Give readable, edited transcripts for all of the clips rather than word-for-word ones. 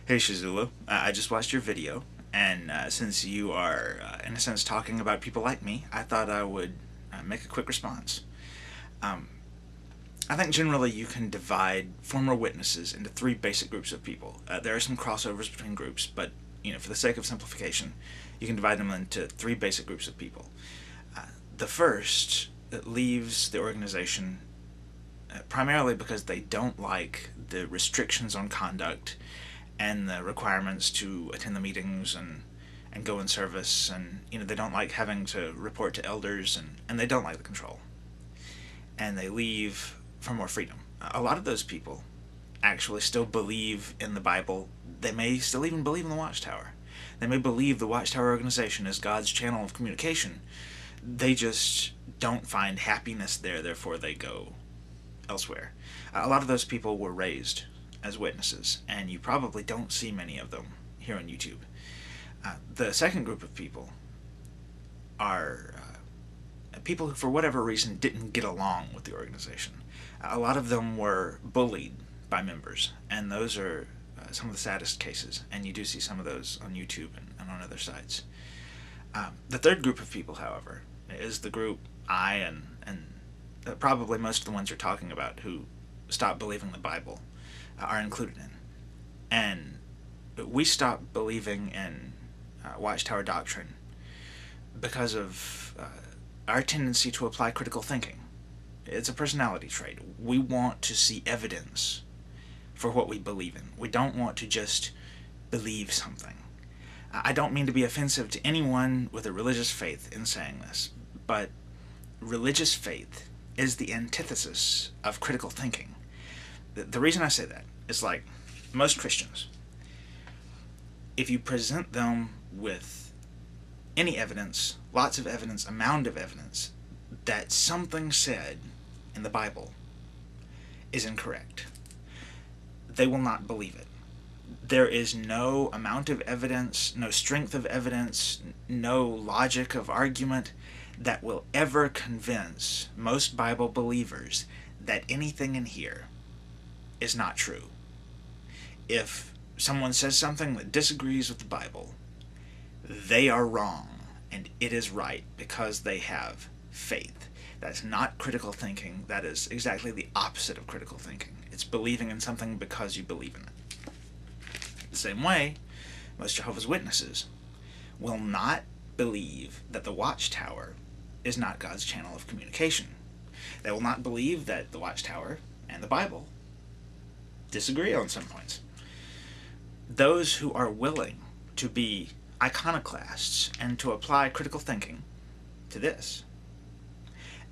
Hey Shazoolo, I just watched your video, and since you are, in a sense, talking about people like me, I thought I would make a quick response. Um, I think generally you can divide former witnesses into three basic groups of people. There are some crossovers between groups, but for the sake of simplification, you can divide them into three basic groups of people. The first leaves the organization primarily because they don't like the restrictions on conduct and the requirements to attend the meetings and go in service, and they don't like having to report to elders, and they don't like the control, and they leave for more freedom. A lot of those people actually still believe in the Bible. They may still even believe in the Watchtower. They may believe the Watchtower organization is God's channel of communication. They just don't find happiness there, therefore they go elsewhere. A lot of those people were raised as witnesses, and you probably don't see many of them here on YouTube. The second group of people are people who, for whatever reason, didn't get along with the organization. A lot of them were bullied by members, and those are some of the saddest cases, and you do see some of those on YouTube and on other sites. The third group of people, however, is the group I and probably most of the ones you're talking about who stopped believing the Bible are included in. And we stopped believing in Watchtower doctrine because of our tendency to apply critical thinking. It's a personality trait. We want to see evidence for what we believe in. We don't want to just believe something. I don't mean to be offensive to anyone with a religious faith in saying this, but religious faith is the antithesis of critical thinking. The reason I say that is, like most Christians, if you present them with any evidence, lots of evidence, amount of evidence, that something said in the Bible is incorrect, they will not believe it. There is no amount of evidence, no strength of evidence, no logic of argument that will ever convince most Bible believers that anything in here is not true. If someone says something that disagrees with the Bible, they are wrong and it is right because they have faith. That's not critical thinking. That is exactly the opposite of critical thinking. It's believing in something because you believe in it. The same way, most Jehovah's Witnesses will not believe that the Watchtower is not God's channel of communication. They will not believe that the Watchtower and the Bible disagree on some points. Those who are willing to be iconoclasts and to apply critical thinking to this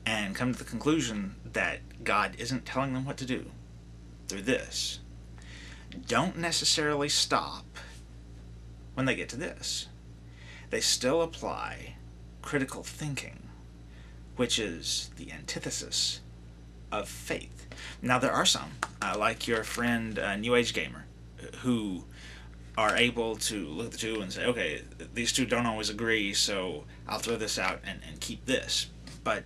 and come to the conclusion that God isn't telling them what to do through this don't necessarily stop when they get to this. They still apply critical thinking, which is the antithesis of faith. Now, there are some, like your friend New Age Gamer, who are able to look at the two and say, okay, these two don't always agree, so I'll throw this out and keep this. But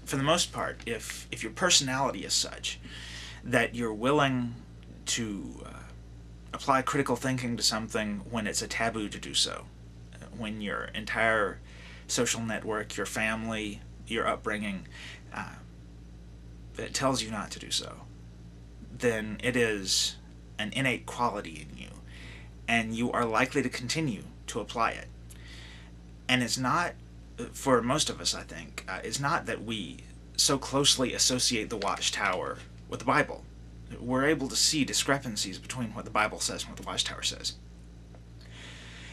for the most part, if your personality is such that you're willing to apply critical thinking to something when it's a taboo to do so, when your entire social network, your family, your upbringing, it tells you not to do so, then it is an innate quality in you, and you are likely to continue to apply it. And it's not, for most of us I think, it's not that we so closely associate the Watchtower with the Bible. We're able to see discrepancies between what the Bible says and what the Watchtower says.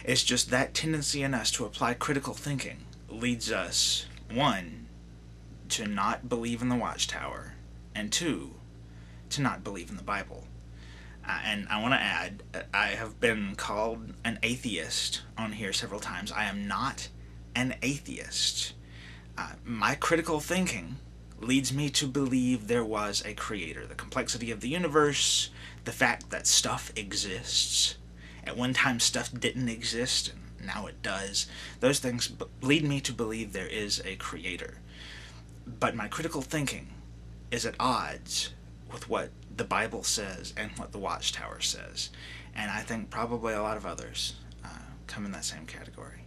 It's just that tendency in us to apply critical thinking leads us, one, to not believe in the Watchtower, and two, to not believe in the Bible. And I want to add, I have been called an atheist on here several times. I am not an atheist. My critical thinking leads me to believe there was a creator. The complexity of the universe, the fact that stuff exists. At one time stuff didn't exist, and now it does. Those things lead me to believe there is a creator. But my critical thinking is at odds with what the Bible says and what the Watchtower says. And I think probably a lot of others come in that same category.